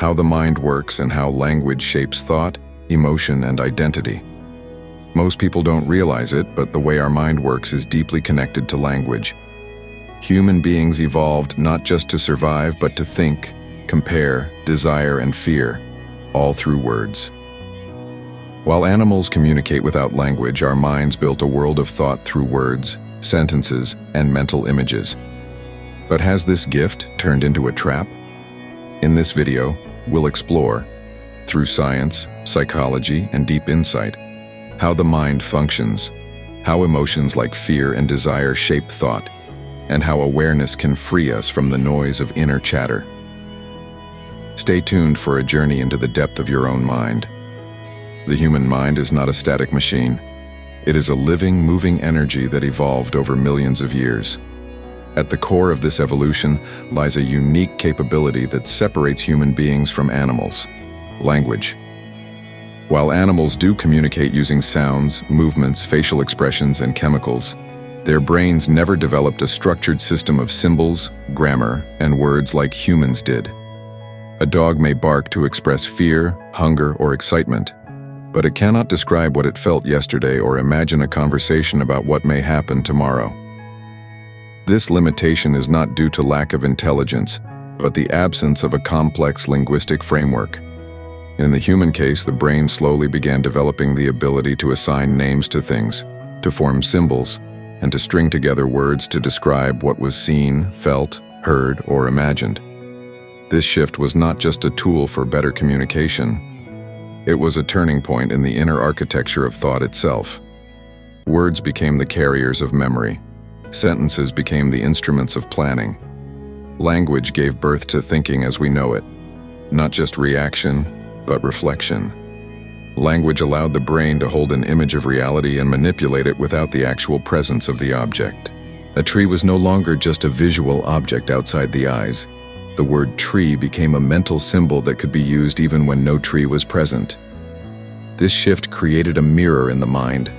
how the mind works and how language shapes thought, emotion, and identity. Most people don't realize it, but the way our mind works is deeply connected to language. Human beings evolved not just to survive, but to think, compare, desire, and fear, all through words. While animals communicate without language, our minds built a world of thought through words, sentences, and mental images. But has this gift turned into a trap? In this video, we'll explore, through science, psychology, and deep insight, how the mind functions, how emotions like fear and desire shape thought, and how awareness can free us from the noise of inner chatter. Stay tuned for a journey into the depth of your own mind. The human mind is not a static machine. It is a living, moving energy that evolved over millions of years. At the core of this evolution lies a unique capability that separates human beings from animals: language. While animals do communicate using sounds, movements, facial expressions, and chemicals, their brains never developed a structured system of symbols, grammar, and words like humans did. A dog may bark to express fear, hunger, or excitement, but it cannot describe what it felt yesterday or imagine a conversation about what may happen tomorrow. This limitation is not due to lack of intelligence, but the absence of a complex linguistic framework. In the human case, the brain slowly began developing the ability to assign names to things, to form symbols, and to string together words to describe what was seen, felt, heard, or imagined. This shift was not just a tool for better communication. It was a turning point in the inner architecture of thought itself. Words became the carriers of memory. Sentences became the instruments of planning. Language gave birth to thinking as we know it, not just reaction, but reflection. Language allowed the brain to hold an image of reality and manipulate it without the actual presence of the object. A tree was no longer just a visual object outside the eyes. The word tree became a mental symbol that could be used even when no tree was present. This shift created a mirror in the mind,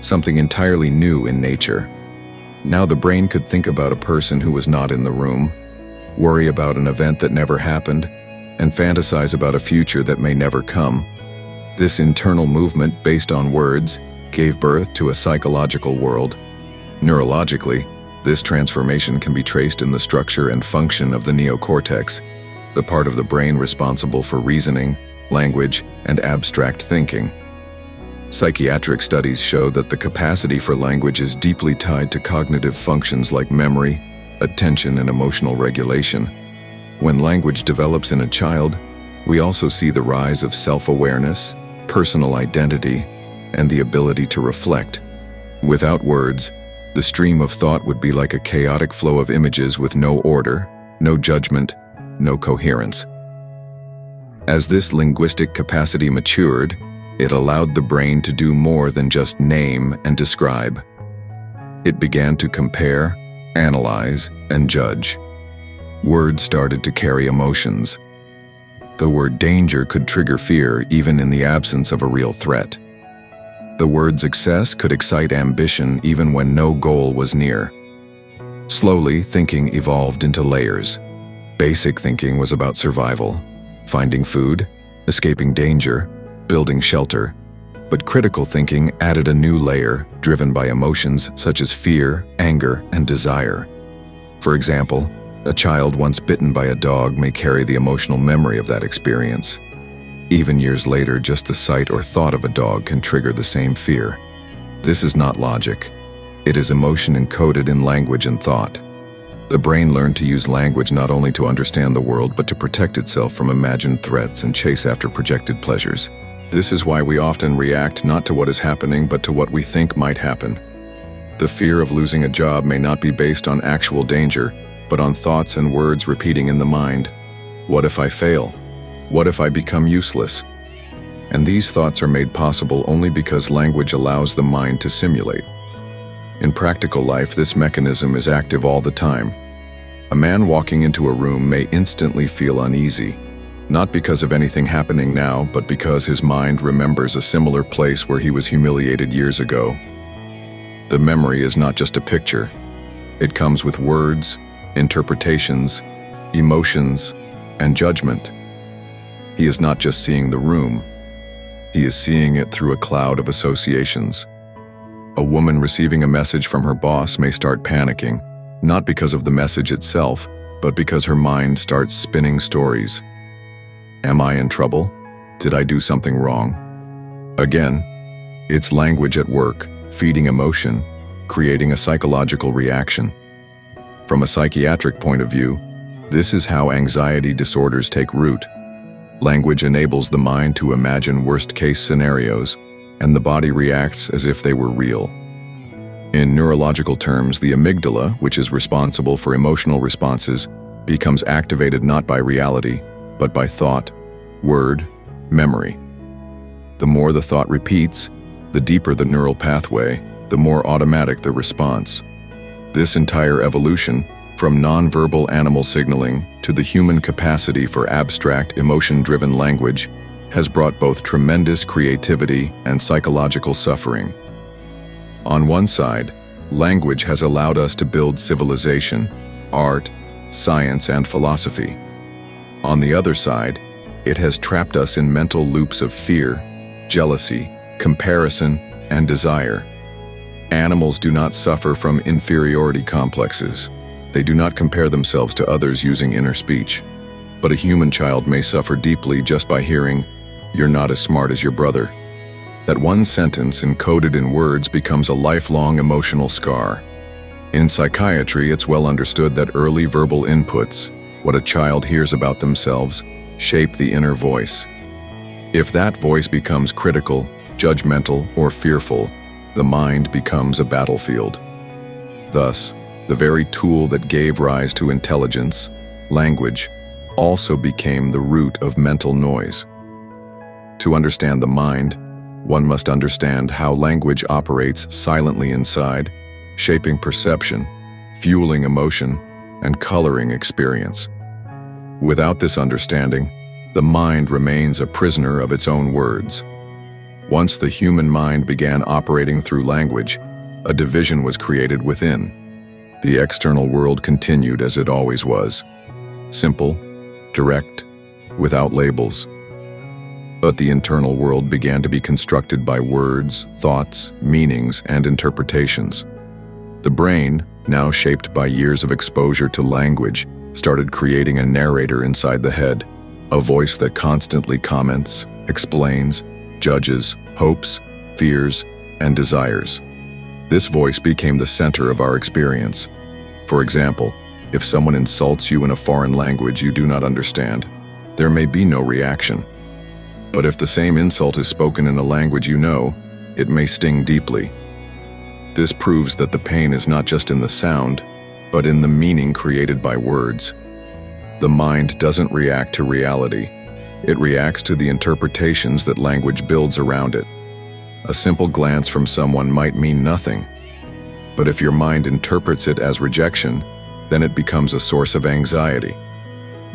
something entirely new in nature. Now the brain could think about a person who was not in the room, worry about an event that never happened, and fantasize about a future that may never come. This internal movement, based on words, gave birth to a psychological world. Neurologically, this transformation can be traced in the structure and function of the neocortex, the part of the brain responsible for reasoning, language, and abstract thinking. Psychiatric studies show that the capacity for language is deeply tied to cognitive functions like memory, attention, and emotional regulation. When language develops in a child, we also see the rise of self-awareness, personal identity, and the ability to reflect. Without words, the stream of thought would be like a chaotic flow of images with no order, no judgment, no coherence. As this linguistic capacity matured, it allowed the brain to do more than just name and describe. It began to compare, analyze, and judge. Words started to carry emotions. The word danger could trigger fear even in the absence of a real threat. The word success could excite ambition even when no goal was near. Slowly, thinking evolved into layers. Basic thinking was about survival, finding food, escaping danger, building shelter. But critical thinking added a new layer, driven by emotions such as fear, anger, and desire. For example, a child once bitten by a dog may carry the emotional memory of that experience. Even years later, just the sight or thought of a dog can trigger the same fear. This is not logic. It is emotion encoded in language and thought. The brain learned to use language not only to understand the world, but to protect itself from imagined threats and chase after projected pleasures. This is why we often react not to what is happening, but to what we think might happen. The fear of losing a job may not be based on actual danger, but on thoughts and words repeating in the mind. What if I fail? What if I become useless? And these thoughts are made possible only because language allows the mind to simulate. In practical life, this mechanism is active all the time. A man walking into a room may instantly feel uneasy, not because of anything happening now, but because his mind remembers a similar place where he was humiliated years ago. The memory is not just a picture. It comes with words, interpretations, emotions, and judgment. He is not just seeing the room, he is seeing it through a cloud of associations. A woman receiving a message from her boss may start panicking, not because of the message itself, but because her mind starts spinning stories. Am I in trouble? Did I do something wrong? Again, it's language at work, feeding emotion, creating a psychological reaction. From a psychiatric point of view, this is how anxiety disorders take root. Language enables the mind to imagine worst-case scenarios, and the body reacts as if they were real. In neurological terms, the amygdala, which is responsible for emotional responses, becomes activated not by reality, but by thought, word, memory. The more the thought repeats, the deeper the neural pathway, the more automatic the response. This entire evolution, from nonverbal animal signaling to the human capacity for abstract, emotion-driven language, has brought both tremendous creativity and psychological suffering. On one side, language has allowed us to build civilization, art, science, and philosophy. On the other side, it has trapped us in mental loops of fear, jealousy, comparison, and desire. Animals do not suffer from inferiority complexes. They do not compare themselves to others using inner speech. But a human child may suffer deeply just by hearing, "You're not as smart as your brother." That one sentence encoded in words becomes a lifelong emotional scar. In psychiatry, it's well understood that early verbal inputs, what a child hears about themselves, shape the inner voice. If that voice becomes critical, judgmental, or fearful, the mind becomes a battlefield. Thus, the very tool that gave rise to intelligence, language, also became the root of mental noise. To understand the mind, one must understand how language operates silently inside, shaping perception, fueling emotion, and coloring experience. Without this understanding, the mind remains a prisoner of its own words. Once the human mind began operating through language, a division was created within. The external world continued as it always was, simple, direct, without labels. But the internal world began to be constructed by words, thoughts, meanings, and interpretations. The brain, now shaped by years of exposure to language, started creating a narrator inside the head, a voice that constantly comments, explains, judges, hopes, fears, and desires. This voice became the center of our experience. For example, if someone insults you in a foreign language you do not understand, there may be no reaction. But if the same insult is spoken in a language you know, it may sting deeply. This proves that the pain is not just in the sound, but in the meaning created by words. The mind doesn't react to reality. It reacts to the interpretations that language builds around it. A simple glance from someone might mean nothing, but if your mind interprets it as rejection, then it becomes a source of anxiety.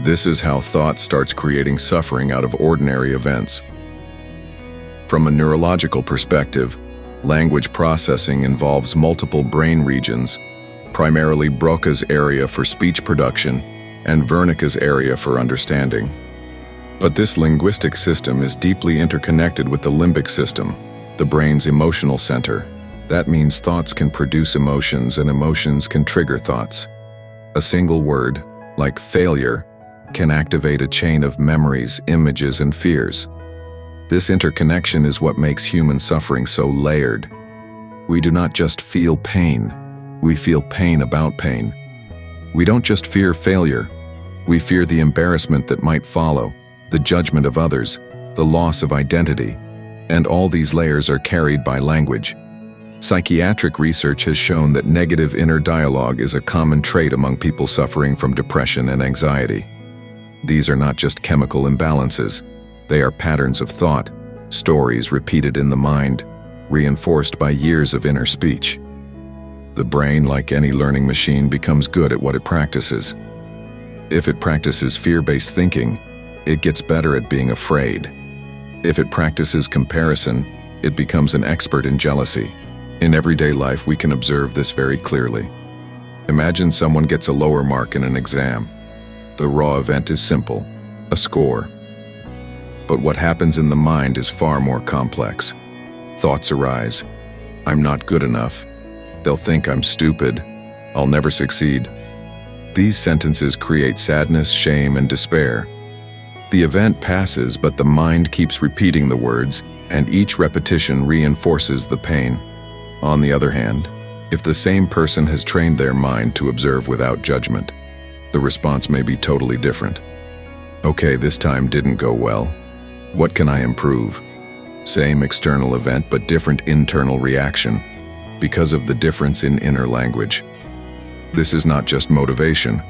This is how thought starts creating suffering out of ordinary events. From a neurological perspective, language processing involves multiple brain regions, primarily Broca's area for speech production and Wernicke's area for understanding. But this linguistic system is deeply interconnected with the limbic system, the brain's emotional center. That means thoughts can produce emotions and emotions can trigger thoughts. A single word, like failure, can activate a chain of memories, images, and fears. This interconnection is what makes human suffering so layered. We do not just feel pain, we feel pain about pain. We don't just fear failure, we fear the embarrassment that might follow, the judgment of others, the loss of identity, and all these layers are carried by language. Psychiatric research has shown that negative inner dialogue is a common trait among people suffering from depression and anxiety. These are not just chemical imbalances, they are patterns of thought, stories repeated in the mind, reinforced by years of inner speech. The brain, like any learning machine, becomes good at what it practices. If it practices fear-based thinking, it gets better at being afraid. If it practices comparison, it becomes an expert in jealousy. In everyday life, we can observe this very clearly. Imagine someone gets a lower mark in an exam. The raw event is simple, a score. But what happens in the mind is far more complex. Thoughts arise. I'm not good enough. They'll think I'm stupid. I'll never succeed. These sentences create sadness, shame, and despair. The event passes, but the mind keeps repeating the words, and each repetition reinforces the pain. On the other hand, if the same person has trained their mind to observe without judgment, the response may be totally different. Okay, this time didn't go well. What can I improve? Same external event, but different internal reaction, because of the difference in inner language. This is not just motivation,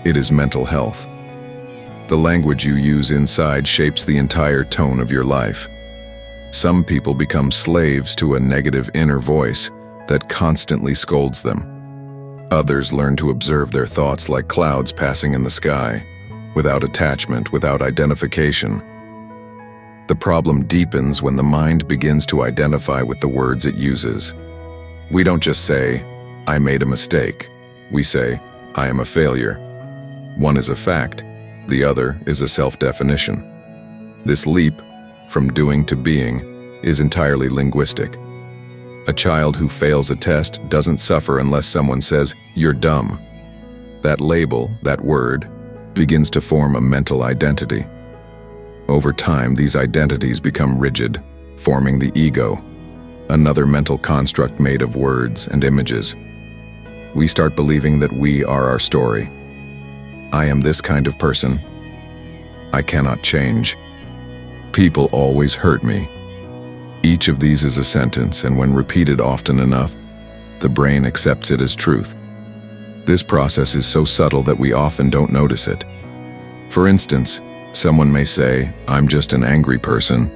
it is mental health. The language you use inside shapes the entire tone of your life. Some people become slaves to a negative inner voice that constantly scolds them. Others learn to observe their thoughts like clouds passing in the sky, without attachment, without identification. The problem deepens when the mind begins to identify with the words it uses. We don't just say, "I made a mistake." We say, "I am a failure." One is a fact, the other is a self-definition. This leap, from doing to being, is entirely linguistic. A child who fails a test doesn't suffer unless someone says, "You're dumb." That label, that word, begins to form a mental identity. Over time, these identities become rigid, forming the ego, another mental construct made of words and images. We start believing that we are our story. I am this kind of person. I cannot change. People always hurt me. Each of these is a sentence, and when repeated often enough, the brain accepts it as truth. This process is so subtle that we often don't notice it. For instance, someone may say, "I'm just an angry person."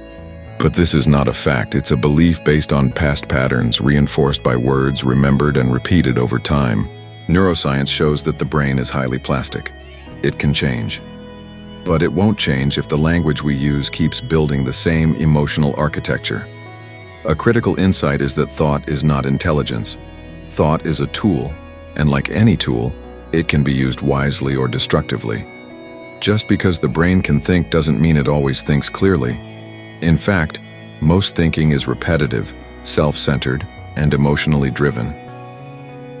But this is not a fact, it's a belief based on past patterns, reinforced by words remembered and repeated over time. Neuroscience shows that the brain is highly plastic. It can change. But it won't change if the language we use keeps building the same emotional architecture. A critical insight is that thought is not intelligence. Thought is a tool, and like any tool, it can be used wisely or destructively. Just because the brain can think doesn't mean it always thinks clearly. In fact, most thinking is repetitive, self-centered, and emotionally driven.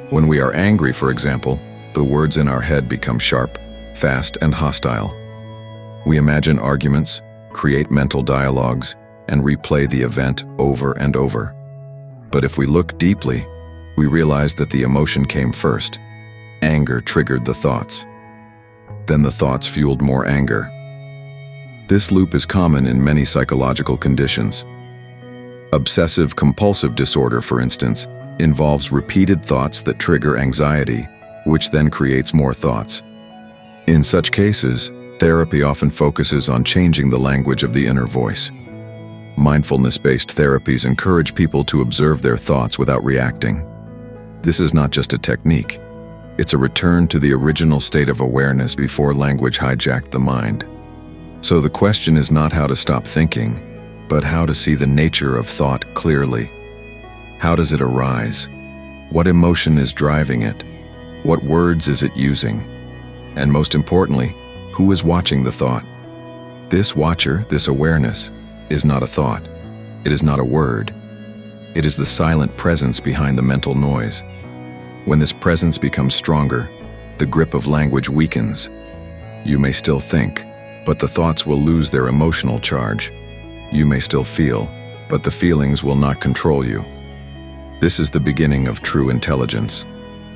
When we are angry, for example, the words in our head become sharp, fast, and hostile. We imagine arguments, create mental dialogues, and replay the event over and over. But if we look deeply, we realize that the emotion came first. Anger triggered the thoughts. Then the thoughts fueled more anger. This loop is common in many psychological conditions. Obsessive-compulsive disorder, for instance, involves repeated thoughts that trigger anxiety, which then creates more thoughts. In such cases, therapy often focuses on changing the language of the inner voice. Mindfulness-based therapies encourage people to observe their thoughts without reacting. This is not just a technique. It's a return to the original state of awareness before language hijacked the mind. So the question is not how to stop thinking, but how to see the nature of thought clearly. How does it arise? What emotion is driving it? What words is it using? And most importantly, who is watching the thought? This watcher, this awareness, is not a thought. It is not a word. It is the silent presence behind the mental noise. When this presence becomes stronger, the grip of language weakens. You may still think, but the thoughts will lose their emotional charge. You may still feel, but the feelings will not control you. This is the beginning of true intelligence,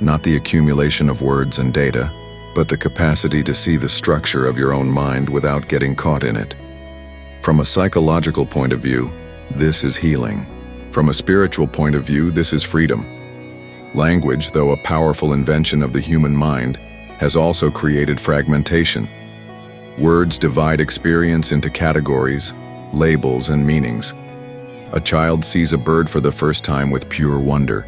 not the accumulation of words and data, but the capacity to see the structure of your own mind without getting caught in it. From a psychological point of view, this is healing. From a spiritual point of view, this is freedom. Language, though a powerful invention of the human mind, has also created fragmentation. Words divide experience into categories, labels, and meanings. A child sees a bird for the first time with pure wonder.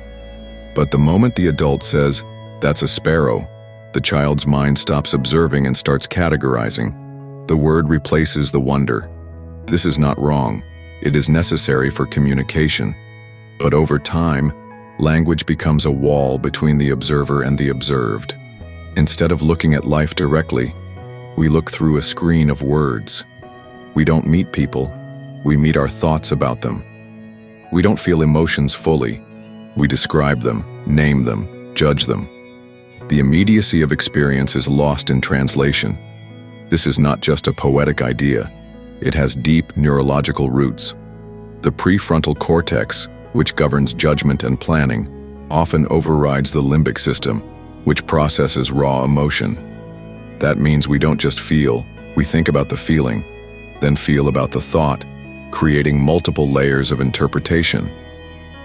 But the moment the adult says, "That's a sparrow," the child's mind stops observing and starts categorizing. The word replaces the wonder. This is not wrong. It is necessary for communication. But over time, language becomes a wall between the observer and the observed. Instead of looking at life directly, we look through a screen of words. We don't meet people, we meet our thoughts about them. We don't feel emotions fully, we describe them, name them, judge them. The immediacy of experience is lost in translation. This is not just a poetic idea, it has deep neurological roots. The prefrontal cortex, which governs judgment and planning, often overrides the limbic system, which processes raw emotion. That means we don't just feel, we think about the feeling, then feel about the thought, creating multiple layers of interpretation.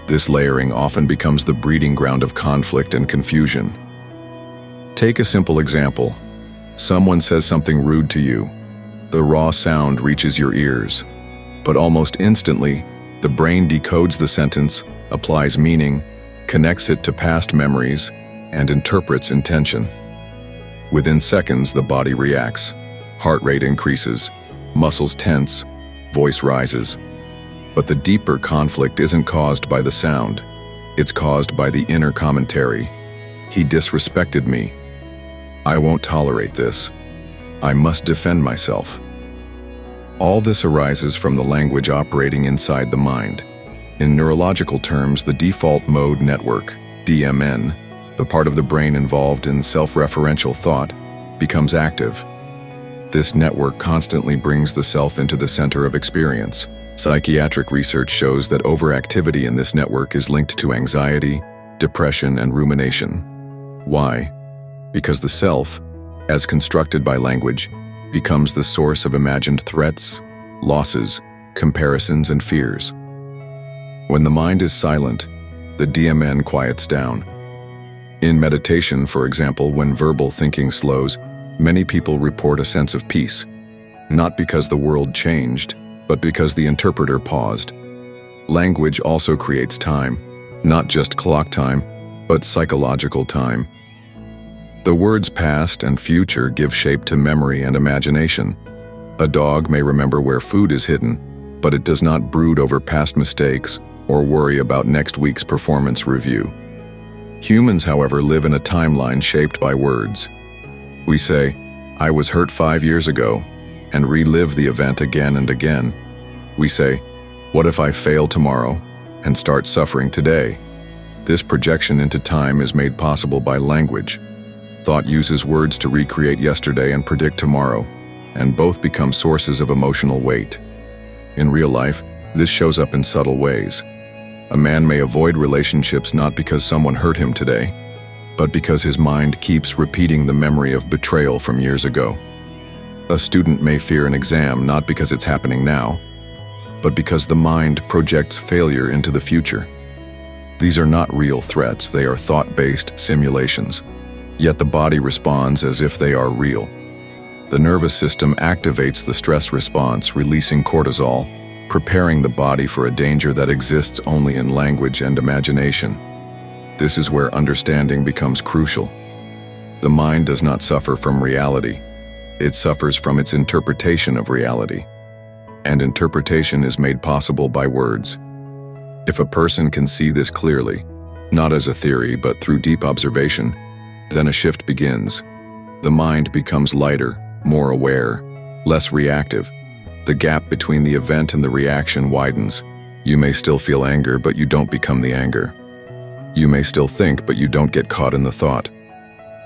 This layering often becomes the breeding ground of conflict and confusion. Take a simple example. Someone says something rude to you. The raw sound reaches your ears, but almost instantly, the brain decodes the sentence, applies meaning, connects it to past memories, and interprets intention. Within seconds, the body reacts. Heart rate increases, muscles tense, voice rises. But the deeper conflict isn't caused by the sound. It's caused by the inner commentary. He disrespected me. I won't tolerate this. I must defend myself. All this arises from the language operating inside the mind. In neurological terms, the default mode network, DMN, the part of the brain involved in self-referential thought, becomes active. This network constantly brings the self into the center of experience. Psychiatric research shows that overactivity in this network is linked to anxiety, depression, and rumination. Why? Because the self, as constructed by language, becomes the source of imagined threats, losses, comparisons, and fears. When the mind is silent, the DMN quiets down. In meditation, for example, when verbal thinking slows, many people report a sense of peace, not because the world changed, but because the interpreter paused. Language also creates time, not just clock time, but psychological time. The words past and future give shape to memory and imagination. A dog may remember where food is hidden, but it does not brood over past mistakes or worry about next week's performance review. Humans, however, live in a timeline shaped by words. We say, "I was hurt 5 years ago," and relive the event again and again. We say, "What if I fail tomorrow?" and start suffering today. This projection into time is made possible by language. Thought uses words to recreate yesterday and predict tomorrow, and both become sources of emotional weight. In real life, this shows up in subtle ways. A man may avoid relationships not because someone hurt him today, but because his mind keeps repeating the memory of betrayal from years ago. A student may fear an exam not because it's happening now, but because the mind projects failure into the future. These are not real threats, they are thought-based simulations. Yet the body responds as if they are real. The nervous system activates the stress response, releasing cortisol, preparing the body for a danger that exists only in language and imagination. This is where understanding becomes crucial. The mind does not suffer from reality. It suffers from its interpretation of reality. And interpretation is made possible by words. If a person can see this clearly, not as a theory but through deep observation, then a shift begins. The mind becomes lighter, more aware, less reactive. The gap between the event and the reaction widens. You may still feel anger, but you don't become the anger. You may still think, but you don't get caught in the thought.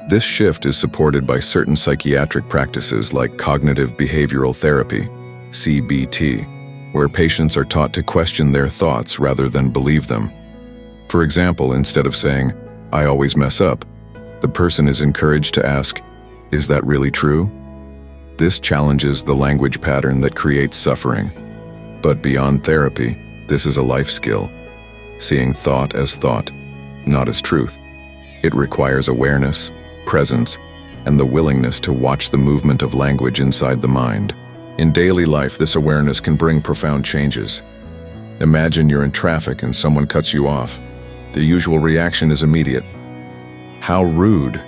This shift is supported by certain psychiatric practices like cognitive behavioral therapy, CBT, where patients are taught to question their thoughts rather than believe them. For example, instead of saying, "I always mess up," the person is encouraged to ask, "Is that really true?" This challenges the language pattern that creates suffering. But beyond therapy, this is a life skill, seeing thought as thought, not as truth. It requires awareness, presence, and the willingness to watch the movement of language inside the mind. In daily life, this awareness can bring profound changes. Imagine you're in traffic and someone cuts you off. The usual reaction is immediate. How rude.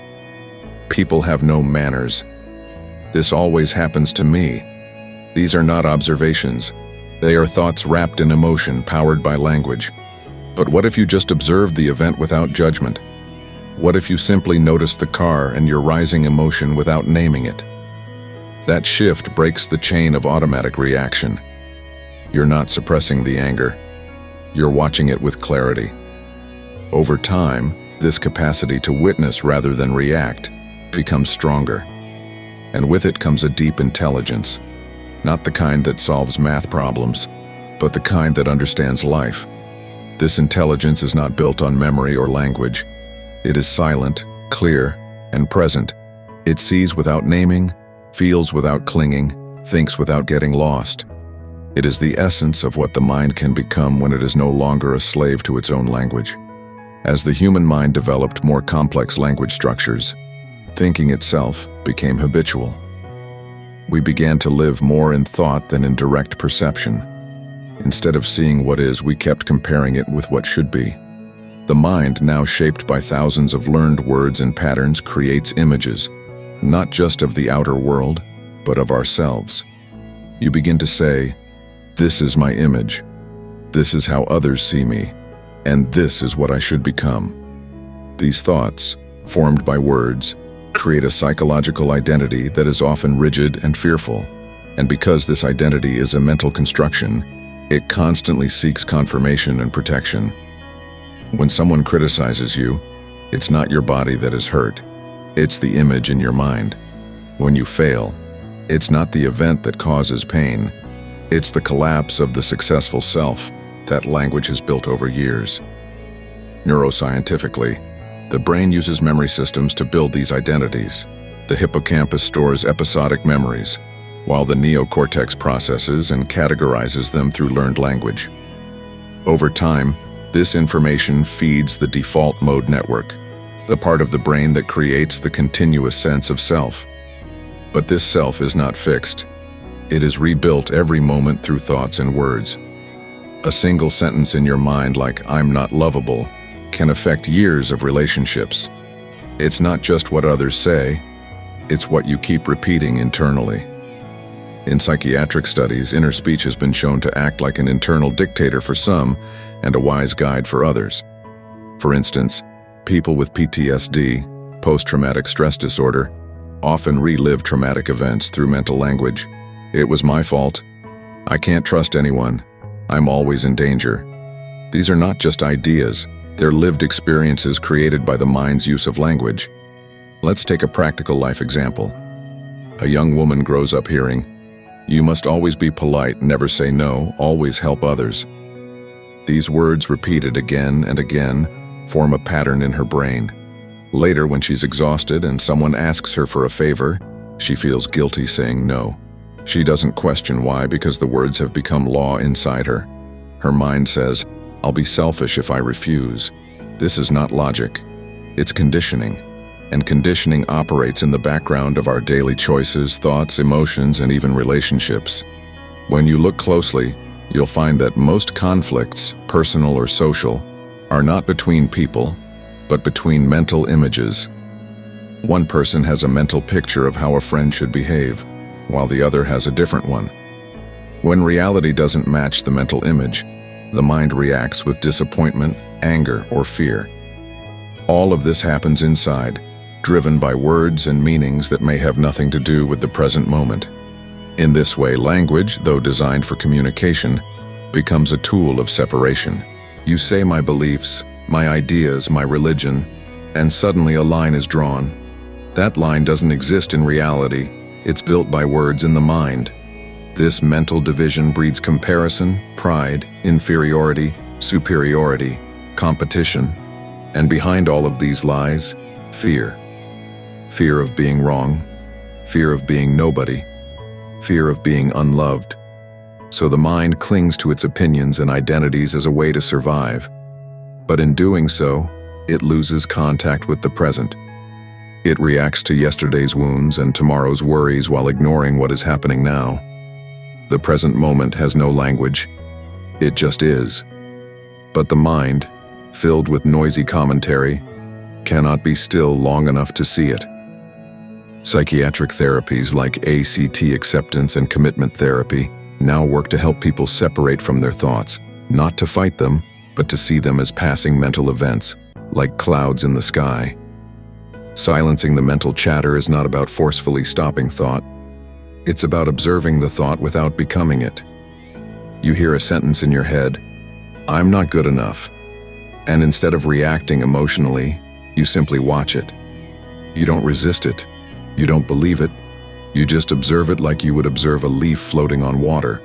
People have no manners. This always happens to me. These are not observations. They are thoughts wrapped in emotion, powered by language. But what if you just observed the event without judgment? What if you simply noticed the car and your rising emotion without naming it? That shift breaks the chain of automatic reaction. You're not suppressing the anger. You're watching it with clarity. Over time, this capacity to witness rather than react becomes stronger. And with it comes a deep intelligence, not the kind that solves math problems, but the kind that understands life. This intelligence is not built on memory or language. It is silent, clear, and present. It sees without naming, feels without clinging, thinks without getting lost. It is the essence of what the mind can become when it is no longer a slave to its own language. As the human mind developed more complex language structures, thinking itself became habitual. We began to live more in thought than in direct perception. Instead of seeing what is, we kept comparing it with what should be. The mind, now shaped by thousands of learned words and patterns, creates images, not just of the outer world, but of ourselves. You begin to say, "This is my image. This is how others see me. And this is what I should become." These thoughts, formed by words, create a psychological identity that is often rigid and fearful. And because this identity is a mental construction, it constantly seeks confirmation and protection. When someone criticizes you, it's not your body that is hurt. It's the image in your mind. When you fail, it's not the event that causes pain. It's the collapse of the successful self that language has built over years. Neuroscientifically, the brain uses memory systems to build these identities. The hippocampus stores episodic memories, while the neocortex processes and categorizes them through learned language. Over time, this information feeds the default mode network, the part of the brain that creates the continuous sense of self. But this self is not fixed. It is rebuilt every moment through thoughts and words. A single sentence in your mind like "I'm not lovable" can affect years of relationships. It's not just what others say, it's what you keep repeating internally. In psychiatric studies, inner speech has been shown to act like an internal dictator for some and a wise guide for others. For instance, people with PTSD, post-traumatic stress disorder, often relive traumatic events through mental language. "It was my fault. I can't trust anyone. I'm always in danger." These are not just ideas, they're lived experiences created by the mind's use of language. Let's take a practical life example. A young woman grows up hearing, "You must always be polite, never say no, always help others." These words, repeated again and again, form a pattern in her brain. Later, when she's exhausted and someone asks her for a favor, she feels guilty saying no. She doesn't question why, because the words have become law inside her. Her mind says, "I'll be selfish if I refuse." This is not logic. It's conditioning. And conditioning operates in the background of our daily choices, thoughts, emotions, and even relationships. When you look closely, you'll find that most conflicts, personal or social, are not between people, but between mental images. One person has a mental picture of how a friend should behave, while the other has a different one. When reality doesn't match the mental image, the mind reacts with disappointment, anger, or fear. All of this happens inside, driven by words and meanings that may have nothing to do with the present moment. In this way, language, though designed for communication, becomes a tool of separation. You say my beliefs, my ideas, my religion, and suddenly a line is drawn. That line doesn't exist in reality. It's built by words in the mind. This mental division breeds comparison, pride, inferiority, superiority, competition, and behind all of these lies, fear. Fear of being wrong, fear of being nobody, fear of being unloved. So the mind clings to its opinions and identities as a way to survive. But in doing so, it loses contact with the present. It reacts to yesterday's wounds and tomorrow's worries while ignoring what is happening now. The present moment has no language. It just is. But the mind, filled with noisy commentary, cannot be still long enough to see it. Psychiatric therapies like ACT acceptance and commitment therapy now work to help people separate from their thoughts, not to fight them, but to see them as passing mental events, like clouds in the sky. Silencing the mental chatter is not about forcefully stopping thought. It's about observing the thought without becoming it. You hear a sentence in your head, "I'm not good enough." And instead of reacting emotionally, you simply watch it. You don't resist it. You don't believe it. You just observe it like you would observe a leaf floating on water.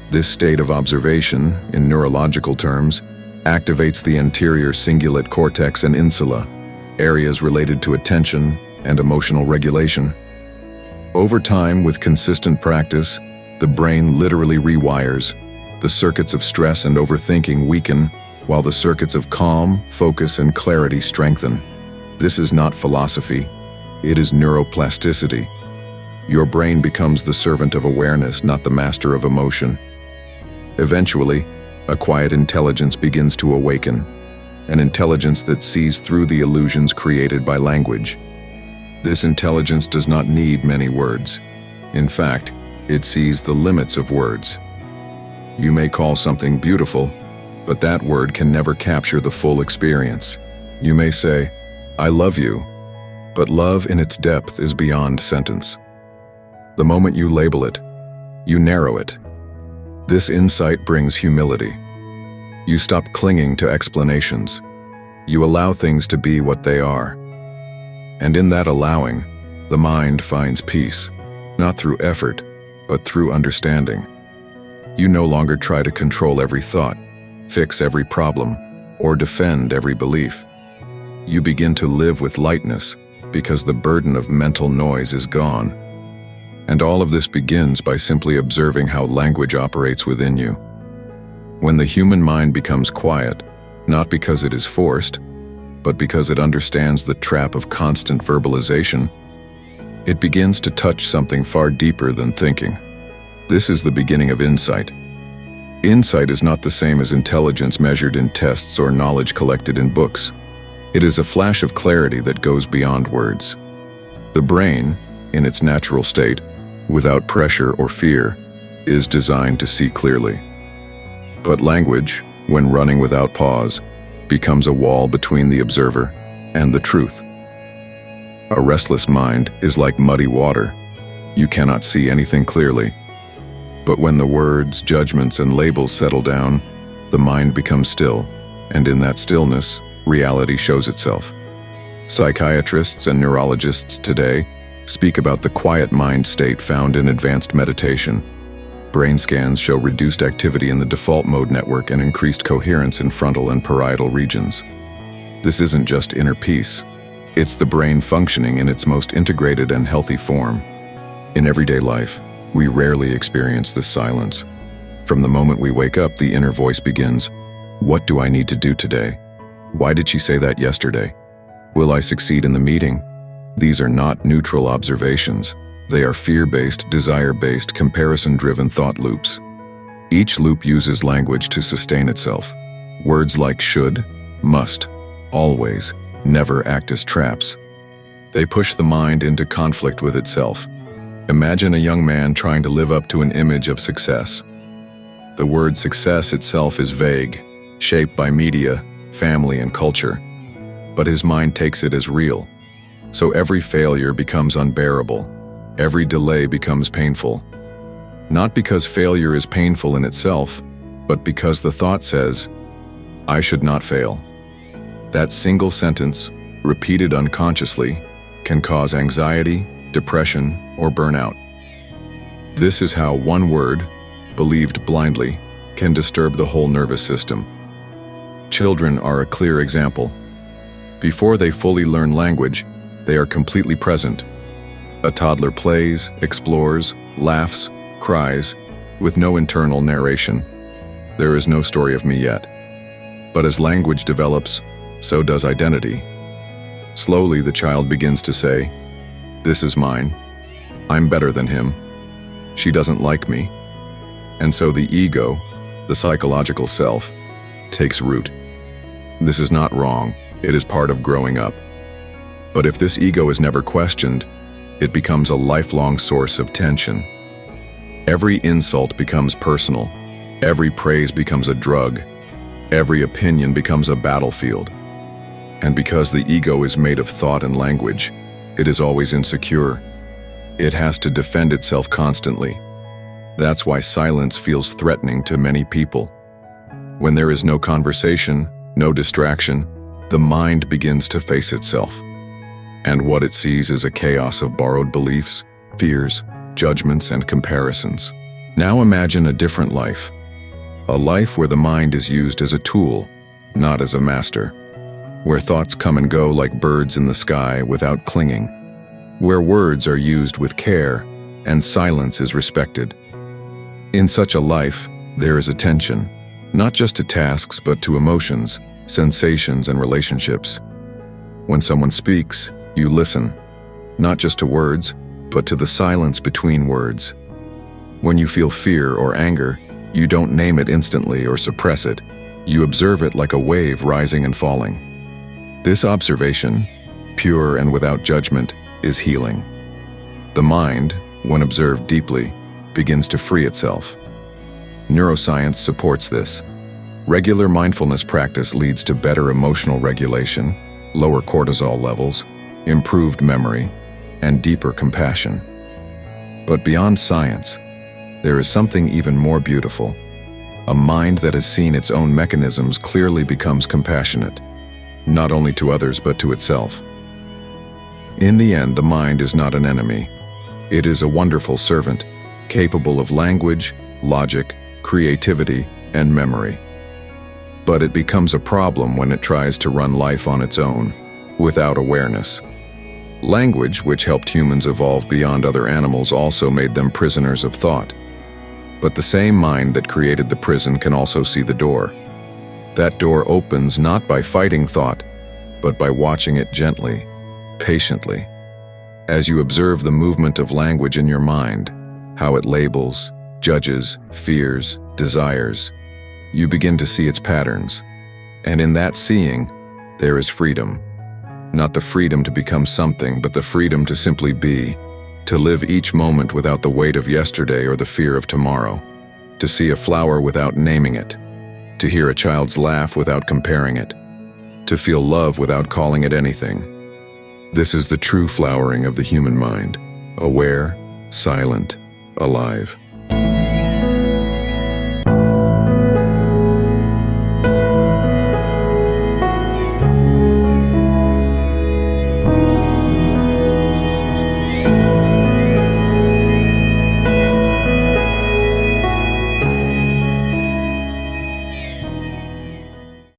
This state of observation, in neurological terms, activates the anterior cingulate cortex and insula, areas related to attention and emotional regulation. Over time, with consistent practice, the brain literally rewires. The circuits of stress and overthinking weaken, while the circuits of calm, focus, and clarity strengthen. This is not philosophy. It is neuroplasticity. Your brain becomes the servant of awareness, not the master of emotion. Eventually, a quiet intelligence begins to awaken, an intelligence that sees through the illusions created by language. This intelligence does not need many words. In fact, it sees the limits of words. You may call something beautiful, but that word can never capture the full experience. You may say, "I love you," but love in its depth is beyond sentence. The moment you label it, you narrow it. This insight brings humility. You stop clinging to explanations. You allow things to be what they are. And in that allowing, the mind finds peace, not through effort, but through understanding. You no longer try to control every thought, fix every problem, or defend every belief. You begin to live with lightness because the burden of mental noise is gone. And all of this begins by simply observing how language operates within you. When the human mind becomes quiet, not because it is forced, but because it understands the trap of constant verbalization, it begins to touch something far deeper than thinking. This is the beginning of insight. Insight is not the same as intelligence measured in tests or knowledge collected in books. It is a flash of clarity that goes beyond words. The brain, in its natural state, without pressure or fear, is designed to see clearly. But language, when running without pause, becomes a wall between the observer and the truth. A restless mind is like muddy water. You cannot see anything clearly. But when the words, judgments, and labels settle down, the mind becomes still, and in that stillness, reality shows itself. Psychiatrists and neurologists today speak about the quiet mind state found in advanced meditation. Brain scans show reduced activity in the default mode network and increased coherence in frontal and parietal regions. This isn't just inner peace. It's the brain functioning in its most integrated and healthy form. In everyday life, we rarely experience this silence. From the moment we wake up, the inner voice begins, "What do I need to do today? Why did she say that yesterday? Will I succeed in the meeting?" These are not neutral observations. They are fear-based, desire-based, comparison-driven thought loops. Each loop uses language to sustain itself. Words like should, must, always, never act as traps. They push the mind into conflict with itself. Imagine a young man trying to live up to an image of success. The word success itself is vague, shaped by media, family, and culture. But his mind takes it as real. So every failure becomes unbearable. Every delay becomes painful. Not because failure is painful in itself, but because the thought says, "I should not fail." That single sentence, repeated unconsciously, can cause anxiety, depression, or burnout. This is how one word, believed blindly, can disturb the whole nervous system. Children are a clear example. Before they fully learn language, they are completely present. A toddler plays, explores, laughs, cries, with no internal narration. There is no story of me yet. But as language develops, so does identity. Slowly, the child begins to say, "This is mine. I'm better than him. She doesn't like me." And so the ego, the psychological self, takes root. This is not wrong. It is part of growing up. But if this ego is never questioned, it becomes a lifelong source of tension. Every insult becomes personal. Every praise becomes a drug. Every opinion becomes a battlefield. And because the ego is made of thought and language, it is always insecure. It has to defend itself constantly. That's why silence feels threatening to many people. When there is no conversation, no distraction, the mind begins to face itself. And what it sees is a chaos of borrowed beliefs, fears, judgments, and comparisons. Now imagine a different life. A life where the mind is used as a tool, not as a master. Where thoughts come and go like birds in the sky without clinging. Where words are used with care and silence is respected. In such a life, there is attention, not just to tasks but to emotions, sensations, and relationships. When someone speaks, you listen, not just to words, but to the silence between words. When you feel fear or anger, you don't name it instantly or suppress it. You observe it like a wave rising and falling. This observation, pure and without judgment, is healing. The mind, when observed deeply, begins to free itself. Neuroscience supports this. Regular mindfulness practice leads to better emotional regulation, lower cortisol levels, improved memory, and deeper compassion. But beyond science, there is something even more beautiful. A mind that has seen its own mechanisms clearly becomes compassionate, not only to others but to itself. In the end, the mind is not an enemy. It is a wonderful servant, capable of language, logic, creativity, and memory. But it becomes a problem when it tries to run life on its own, without awareness. Language, which helped humans evolve beyond other animals, also made them prisoners of thought. But the same mind that created the prison can also see the door. That door opens not by fighting thought, but by watching it gently, patiently. As you observe the movement of language in your mind, how it labels, judges, fears, desires, you begin to see its patterns. And in that seeing, there is freedom. Not the freedom to become something, but the freedom to simply be, to live each moment without the weight of yesterday or the fear of tomorrow, to see a flower without naming it, to hear a child's laugh without comparing it, to feel love without calling it anything. This is the true flowering of the human mind, aware, silent, alive.